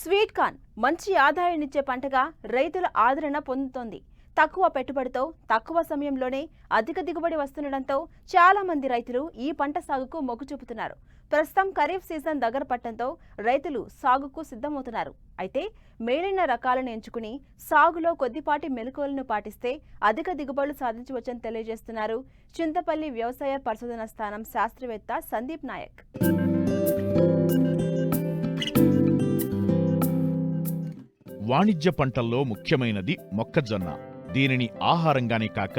Sweet corn మంచి ఆదాయాన్నిచ్చే పంటగా రైతుల ఆదరణ పొందుతోంది. తక్కువ పెట్టుబడితో తక్కువ సమయంలోనే అధిక దిగుబడి వస్తుండటంతో చాలా మంది రైతులు ఈ పంట సాగుకు మొగ్గు చూపుతున్నారు. ప్రస్తుతం ఖరీఫ్ సీజన్ దగ్గర పట్టడంతో రైతులు సాగుకు సిద్ధమవుతున్నారు. అయితే మేలైన రకాలను ఎంచుకుని సాగులో కొద్దిపాటి మెలకువలను పాటిస్తే అధిక దిగుబడులు సాధించవచ్చని తెలియజేస్తున్నారు చింతపల్లి వ్యవసాయ పరిశోధన స్థానం శాస్త్రవేత్త సందీప్ నాయక్. వాణిజ్య పంటల్లో ముఖ్యమైనది మొక్కజొన్న. దీనిని ఆహారంగానే కాక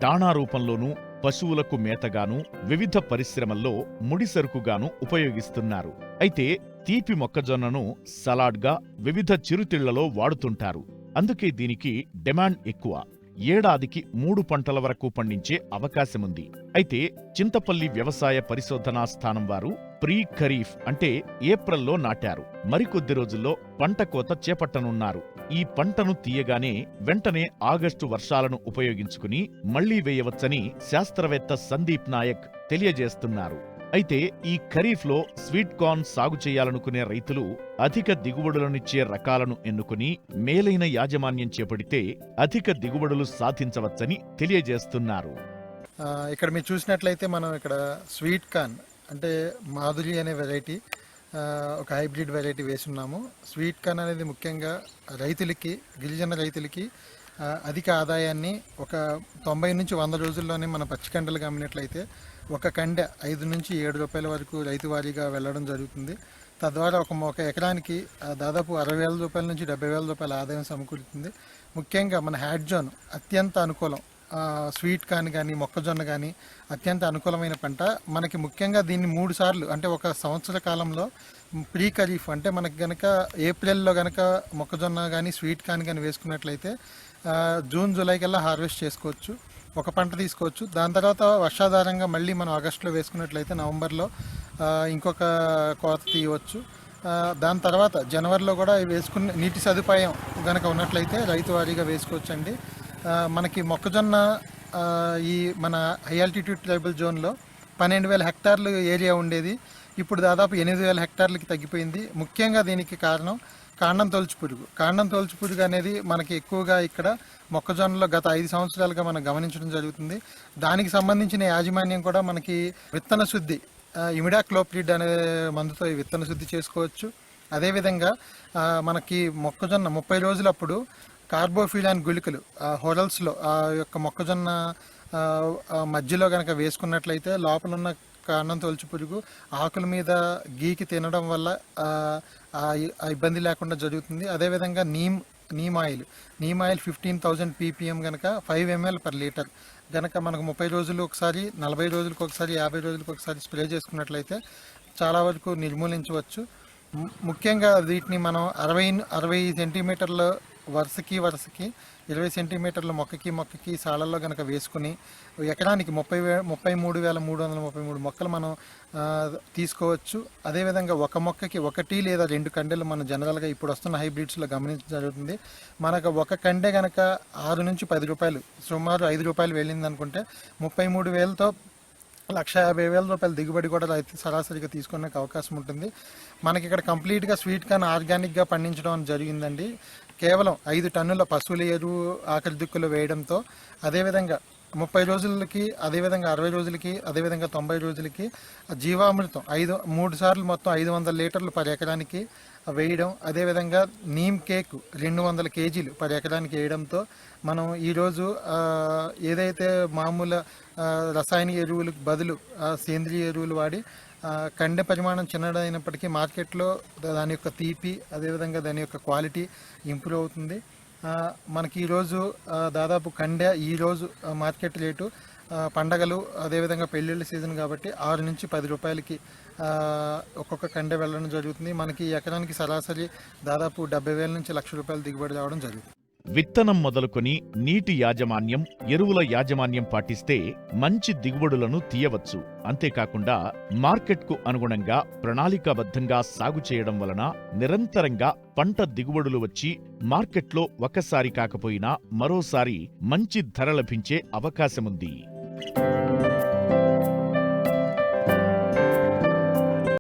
దాణా రూపంలోనూ, పశువులకు మేతగాను, వివిధ పరిశ్రమల్లో ముడిసరుకుగాను ఉపయోగిస్తున్నారు. అయితే తీపి మొక్కజొన్నను సలాడ్గా, వివిధ చిరుతిళ్లలో వాడుతుంటారు. అందుకే దీనికి డిమాండ్ ఎక్కువ. ఏడాదికి 3 పంటల వరకు పండించే అవకాశముంది. అయితే చింతపల్లి వ్యవసాయ పరిశోధనా స్థానం వారు ప్రీ ఖరీఫ్ అంటే ఏప్రిల్లో నాటారు. మరికొద్ది రోజుల్లో పంట కోత చేపట్టనున్నారు. ఈ పంటను తీయగానే వెంటనే ఆగస్టు వర్షాలను ఉపయోగించుకుని మళ్లీ వేయవచ్చని శాస్త్రవేత్త సందీప్ నాయక్ తెలియజేస్తున్నారు. అయితే ఈ ఖరీఫ్లో స్వీట్ కార్న్ సాగు చేయాలనుకునే రైతులు అధిక దిగుబడులనిచ్చే రకాలను ఎన్నుకుని మేలైన యాజమాన్యం చేపడితే అధిక దిగుబడులు సాధించవచ్చని తెలియజేస్తున్నారు. ఇక్కడ మీరు చూసినట్లయితే మనం ఇక్కడ స్వీట్ కార్న్ అంటే మాధురి అనే వెరైటీ, ఒక హైబ్రిడ్ వెరైటీ వేసున్నాము. స్వీట్ కార్న్ అనేది ముఖ్యంగా రైతులకి, గిరిజన రైతులకి అధిక ఆదాయాన్ని ఒక 90 నుంచి 100 రోజుల్లోనే మన పచ్చికండలు గమనినట్లయితే ఒక కండె 5 నుంచి 7 రూపాయల వరకు రైతు వారీగా వెళ్ళడం జరుగుతుంది. తద్వారా ఒక ఎకరానికి దాదాపు 60,000 రూపాయల నుంచి 70,000 రూపాయల ఆదాయం సమకూరుతుంది. ముఖ్యంగా మన హ్యాడ్ జోన్ అత్యంత అనుకూలం. స్వీట్ కార్న్ కానీ మొక్కజొన్న కానీ అత్యంత అనుకూలమైన పంట. మనకి ముఖ్యంగా దీన్ని 3 సార్లు అంటే ఒక సంవత్సర కాలంలో ప్రీ ఖరీఫ్ అంటే మనకి గనక ఏప్రిల్లో గనక మొక్కజొన్న కానీ స్వీట్ కార్న్ కానీ వేసుకున్నట్లయితే జూన్ జూలై కల్లా హార్వెస్ట్ చేసుకోవచ్చు, ఒక పంట తీసుకోవచ్చు. దాని తర్వాత వర్షాధారంగా మళ్ళీ మనం ఆగస్టులో వేసుకున్నట్లయితే నవంబర్లో ఇంకొక కోత తీయవచ్చు. దాని తర్వాత జనవరిలో కూడా వేసుకునే నీటి సదుపాయం కనుక ఉన్నట్లయితే రైతు వారీగా వేసుకోవచ్చండి. మనకి మొక్కజొన్న ఈ మన హై ఆల్టిట్యూడ్ ట్రైబల్ జోన్లో 12,000 హెక్టార్లు ఏరియా ఉండేది. ఇప్పుడు దాదాపు 8,000 హెక్టార్లకి తగ్గిపోయింది. ముఖ్యంగా దీనికి కారణం కాండం తొలుచు పురుగు. కాండం తొలుచు పురుగు అనేది మనకి ఎక్కువగా ఇక్కడ మొక్కజొన్నలో గత 5 సంవత్సరాలుగా మనం గమనించడం జరుగుతుంది. దానికి సంబంధించిన యాజమాన్యం కూడా మనకి విత్తన శుద్ధి, ఇమిడాక్లోప్రిడ్ అనే మందుతో విత్తన శుద్ధి చేసుకోవచ్చు. అదేవిధంగా మనకి మొక్కజొన్న 30 రోజులప్పుడు కార్బోఫ్యూరాన్ గుళికలు హోరల్స్లో ఆ యొక్క మొక్కజొన్న మధ్యలో కనుక వేసుకున్నట్లయితే లోపల ఉన్న కాండం తొలుచు పురుగు ఆకుల మీద గీకి తినడం వల్ల ఇబ్బంది లేకుండా జరుగుతుంది. అదేవిధంగా నీమ్ ఆయిల్ 15,000 ppm కనుక 5 ml per లీటర్ కనుక మనకు 30 రోజులు ఒకసారి, 40 రోజులకు ఒకసారి, 50 రోజులకు ఒకసారి స్ప్రే చేసుకున్నట్లయితే చాలా వరకు నిర్మూలించవచ్చు. ముఖ్యంగా వీటిని మనం 60 సెంటీమీటర్ల వరుసకి 20 సెంటీమీటర్ల మొక్కకి సాలల్లో కనుక వేసుకుని ఎకరానికి 33,333 మొక్కలు మనం తీసుకోవచ్చు. అదేవిధంగా ఒక మొక్కకి 1 లేదా 2 కండెలు మనం జనరల్గా ఇప్పుడు వస్తున్న హైబ్రిడ్స్లో గమనించడం జరుగుతుంది. మనకు ఒక కండె కనుక 6 నుంచి 10 రూపాయలు, సుమారు 5 రూపాయలు వెళ్ళింది అనుకుంటే 33,000తో 1,50,000 రూపాయల దిగుబడి కూడా రైతు సరాసరిగా తీసుకునే అవకాశం ఉంటుంది. మనకి ఇక్కడ కంప్లీట్గా స్వీట్ కార్న్ ఆర్గానిక్గా పండించడం జరిగిందండి. కేవలం 5 టన్నుల పశువుల ఎరువు ఆఖరి దిక్కులో వేయడంతో, అదేవిధంగా 30 రోజులకి, అదేవిధంగా 60 రోజులకి, అదేవిధంగా 90 రోజులకి జీవామృతం 3 సార్లు మొత్తం 500 లీటర్లు పర్ ఎకరానికి వేయడం, అదేవిధంగా నీమ్ కేక్ 200 కేజీలు పర్ ఎకరానికి వేయడంతో మనం ఈరోజు ఏదైతే మామూలు రసాయనిక ఎరువులకు బదులు సేంద్రియ ఎరువులు వాడి కండె పరిమాణం చిన్నదైనప్పటికీ మార్కెట్లో దాని యొక్క తీపి, అదేవిధంగా దాని యొక్క క్వాలిటీ ఇంప్రూవ్ అవుతుంది. మనకి ఈరోజు దాదాపు కండె ఈరోజు మార్కెట్ రేటు పండగలు, అదేవిధంగా పెళ్ళిళ్ళ సీజన్ కాబట్టి 6 నుంచి 10 రూపాయలకి ఒక్కొక్క కండె వెళ్ళడం జరుగుతుంది. మనకి ఎకరానికి సరాసరి దాదాపు 70,000 నుంచి 1,00,000 రూపాయలు దిగుబడి రావడం జరుగుతుంది. విత్తనం మొదలుకొని నీటి యాజమాన్యం, ఎరువుల యాజమాన్యం పాటిస్తే మంచి దిగుబడులను తీయవచ్చు. అంతేకాకుండా మార్కెట్కు అనుగుణంగా ప్రణాళికాబద్ధంగా సాగు చేయడం వలన నిరంతరంగా పంట దిగుబడులు వచ్చి మార్కెట్లో ఒకసారి కాకపోయినా మరోసారి మంచి ధర లభించే అవకాశముంది.